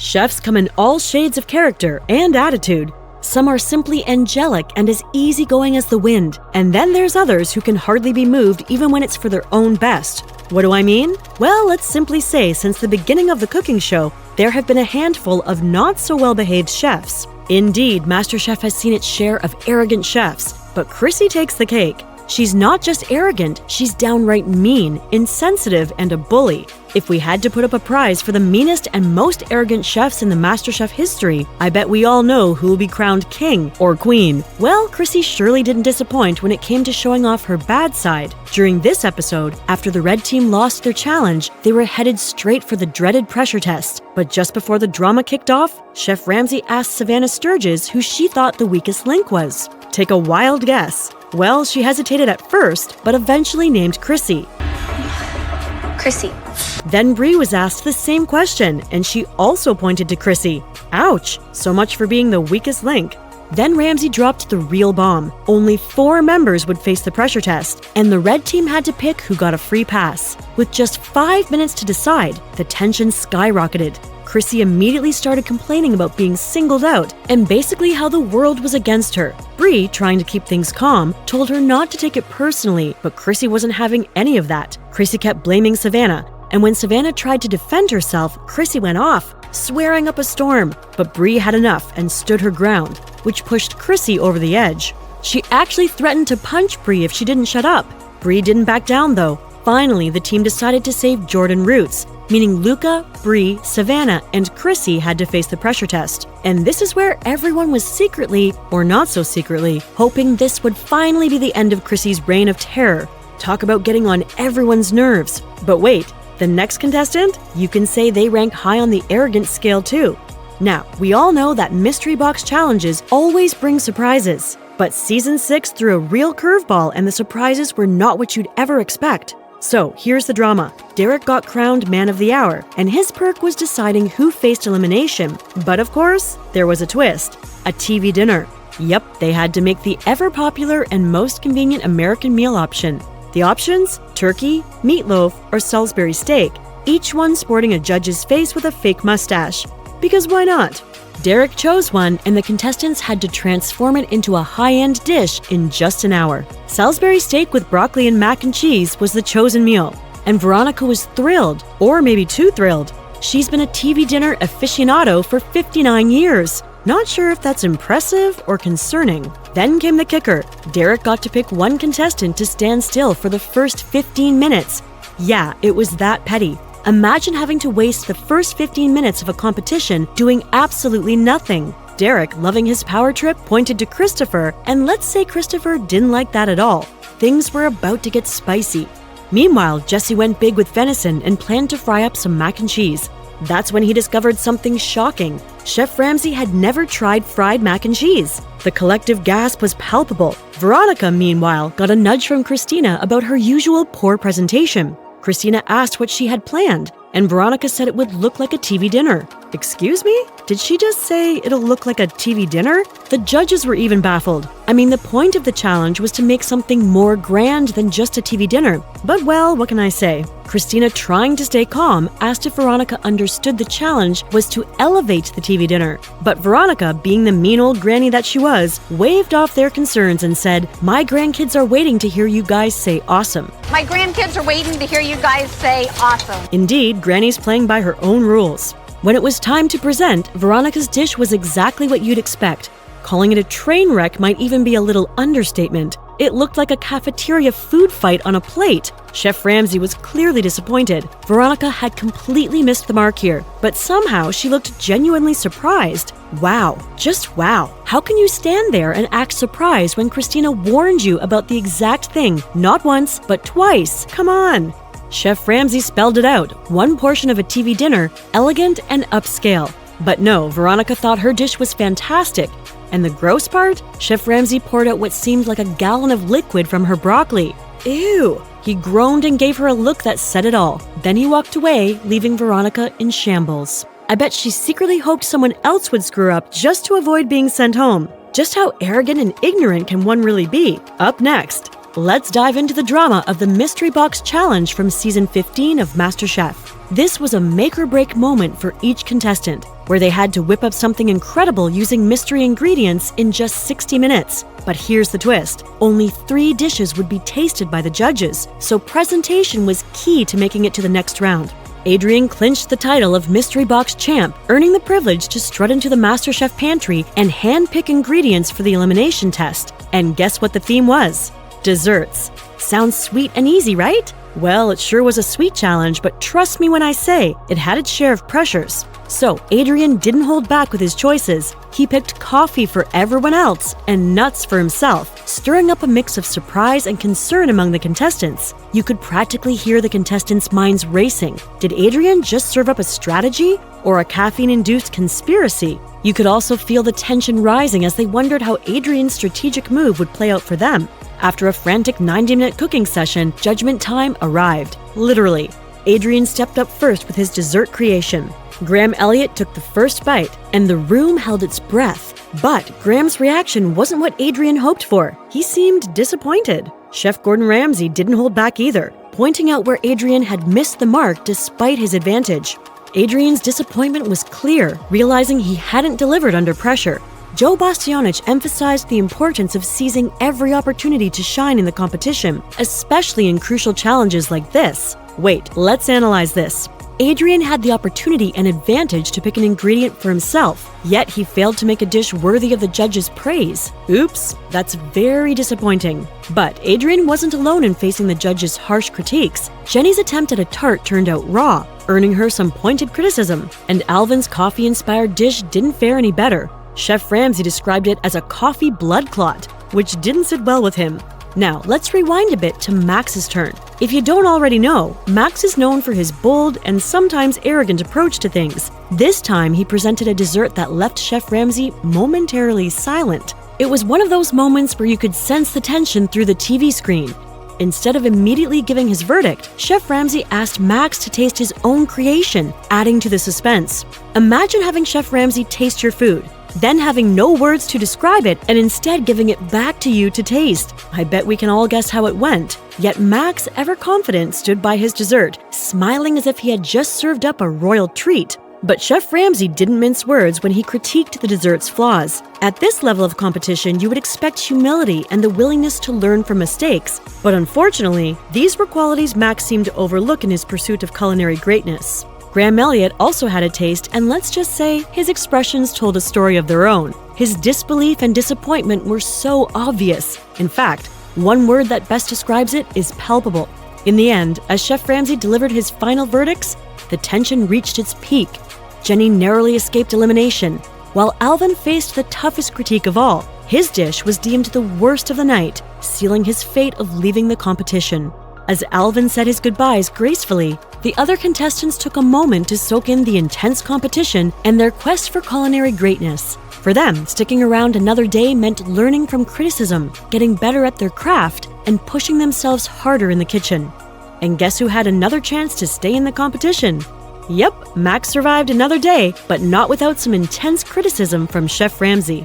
Chefs come in all shades of character and attitude. Some are simply angelic and as easygoing as the wind, and then there's others who can hardly be moved even when it's for their own best. What do I mean? Well, let's simply say since the beginning of the cooking show, there have been a handful of not-so-well-behaved chefs. Indeed, Masterchef has seen its share of arrogant chefs, but Chrissy takes the cake. She's not just arrogant, she's downright mean, insensitive, and a bully. If we had to put up a prize for the meanest and most arrogant chefs in the Masterchef history, I bet we all know who will be crowned king or queen. Well, Chrissy surely didn't disappoint when it came to showing off her bad side. During this episode, after the red team lost their challenge, they were headed straight for the dreaded pressure test. But just before the drama kicked off, Chef Ramsay asked Savannah Sturgis who she thought the weakest link was. Take a wild guess. Well, she hesitated at first, but eventually named Chrissy. Chrissy. Then Brie was asked the same question, and she also pointed to Chrissy. Ouch, so much for being the weakest link. Then Ramsay dropped the real bomb. Only 4 members would face the pressure test, and the red team had to pick who got a free pass. With just 5 minutes to decide, the tension skyrocketed. Chrissy immediately started complaining about being singled out and basically how the world was against her. Brie, trying to keep things calm, told her not to take it personally, but Chrissy wasn't having any of that. Chrissy kept blaming Savannah, and when Savannah tried to defend herself, Chrissy went off, swearing up a storm. But Brie had enough and stood her ground, which pushed Chrissy over the edge. She actually threatened to punch Brie if she didn't shut up. Brie didn't back down though. Finally, the team decided to save Jordan Roots, meaning Luca, Brie, Savannah, and Chrissy had to face the pressure test. And this is where everyone was secretly, or not so secretly, hoping this would finally be the end of Chrissy's reign of terror. Talk about getting on everyone's nerves. But wait, the next contestant? You can say they rank high on the arrogance scale too. Now, we all know that mystery box challenges always bring surprises. But Season 6 threw a real curveball and the surprises were not what you'd ever expect. So, here's the drama. Derek got crowned Man of the Hour, and his perk was deciding who faced elimination. But of course, there was a twist. A TV dinner. Yep, they had to make the ever-popular and most convenient American meal option. The options? Turkey, meatloaf, or Salisbury steak, each one sporting a judge's face with a fake mustache. Because why not? Derek chose one, and the contestants had to transform it into a high-end dish in just an hour. Salisbury steak with broccoli and mac and cheese was the chosen meal, and Veronica was thrilled, or maybe too thrilled. She's been a TV dinner aficionado for 59 years. Not sure if that's impressive or concerning. Then came the kicker. Derek got to pick one contestant to stand still for the first 15 minutes. Yeah, it was that petty. Imagine having to waste the first 15 minutes of a competition doing absolutely nothing. Derek, loving his power trip, pointed to Christopher, and let's say Christopher didn't like that at all. Things were about to get spicy. Meanwhile, Jesse went big with venison and planned to fry up some mac and cheese. That's when he discovered something shocking. Chef Ramsay had never tried fried mac and cheese. The collective gasp was palpable. Veronica, meanwhile, got a nudge from Christina about her usual poor presentation. Christina asked what she had planned, and Veronica said it would look like a TV dinner. Excuse me? Did she just say it'll look like a TV dinner? The judges were even baffled. I mean, the point of the challenge was to make something more grand than just a TV dinner. But well, what can I say? Christina, trying to stay calm, asked if Veronica understood the challenge was to elevate the TV dinner. But Veronica, being the mean old granny that she was, waved off their concerns and said, "My grandkids are waiting to hear you guys say awesome." My grandkids are waiting to hear you guys say awesome. Indeed, Granny's playing by her own rules. When it was time to present, Veronica's dish was exactly what you'd expect. Calling it a train wreck might even be a little understatement. It looked like a cafeteria food fight on a plate. Chef Ramsay was clearly disappointed. Veronica had completely missed the mark here, but somehow she looked genuinely surprised. Wow, just wow. How can you stand there and act surprised when Christina warned you about the exact thing, not once, but twice? Come on. Chef Ramsay spelled it out, one portion of a TV dinner, elegant and upscale. But no, Veronica thought her dish was fantastic. And the gross part? Chef Ramsay poured out what seemed like a gallon of liquid from her broccoli. Ew! He groaned and gave her a look that said it all. Then he walked away, leaving Veronica in shambles. I bet she secretly hoped someone else would screw up just to avoid being sent home. Just how arrogant and ignorant can one really be? Up next, let's dive into the drama of the Mystery Box Challenge from Season 15 of MasterChef. This was a make-or-break moment for each contestant. where they had to whip up something incredible using mystery ingredients in just 60 minutes. But here's the twist. Only 3 dishes would be tasted by the judges, so presentation was key to making it to the next round. Adrian clinched the title of Mystery Box Champ, earning the privilege to strut into the Masterchef pantry and hand-pick ingredients for the elimination test. And guess what the theme was? Desserts. Sounds sweet and easy, right? Well, it sure was a sweet challenge, but trust me when I say, it had its share of pressures. So, Adrian didn't hold back with his choices. He picked coffee for everyone else and nuts for himself, stirring up a mix of surprise and concern among the contestants. You could practically hear the contestants' minds racing. Did Adrian just serve up a strategy or a caffeine-induced conspiracy? You could also feel the tension rising as they wondered how Adrian's strategic move would play out for them. After a frantic 90-minute cooking session, judgment time arrived. Literally. Adrian stepped up first with his dessert creation. Graham Elliott took the first bite, and the room held its breath. But Graham's reaction wasn't what Adrian hoped for. He seemed disappointed. Chef Gordon Ramsay didn't hold back either, pointing out where Adrian had missed the mark despite his advantage. Adrian's disappointment was clear, realizing he hadn't delivered under pressure. Joe Bastianich emphasized the importance of seizing every opportunity to shine in the competition, especially in crucial challenges like this. Wait, let's analyze this. Adrian had the opportunity and advantage to pick an ingredient for himself, yet he failed to make a dish worthy of the judges' praise. Oops, that's very disappointing. But Adrian wasn't alone in facing the judges' harsh critiques. Jenny's attempt at a tart turned out raw, earning her some pointed criticism, and Alvin's coffee-inspired dish didn't fare any better. Chef Ramsay described it as a coffee blood clot, which didn't sit well with him. Now, let's rewind a bit to Max's turn. If you don't already know, Max is known for his bold and sometimes arrogant approach to things. This time, he presented a dessert that left Chef Ramsay momentarily silent. It was one of those moments where you could sense the tension through the TV screen. Instead of immediately giving his verdict, Chef Ramsay asked Max to taste his own creation, adding to the suspense. Imagine having Chef Ramsay taste your food, then having no words to describe it and instead giving it back to you to taste. I bet we can all guess how it went. Yet Max, ever confident, stood by his dessert, smiling as if he had just served up a royal treat. But Chef Ramsay didn't mince words when he critiqued the dessert's flaws. At this level of competition, you would expect humility and the willingness to learn from mistakes. But unfortunately, these were qualities Max seemed to overlook in his pursuit of culinary greatness. Graham Elliott also had a taste, and let's just say his expressions told a story of their own. His disbelief and disappointment were so obvious. In fact, one word that best describes it is palpable. In the end, as Chef Ramsay delivered his final verdicts, the tension reached its peak. Jenny narrowly escaped elimination, while Alvin faced the toughest critique of all. His dish was deemed the worst of the night, sealing his fate of leaving the competition. As Alvin said his goodbyes gracefully, the other contestants took a moment to soak in the intense competition and their quest for culinary greatness. For them, sticking around another day meant learning from criticism, getting better at their craft, and pushing themselves harder in the kitchen. And guess who had another chance to stay in the competition? Yep, Max survived another day, but not without some intense criticism from Chef Ramsay.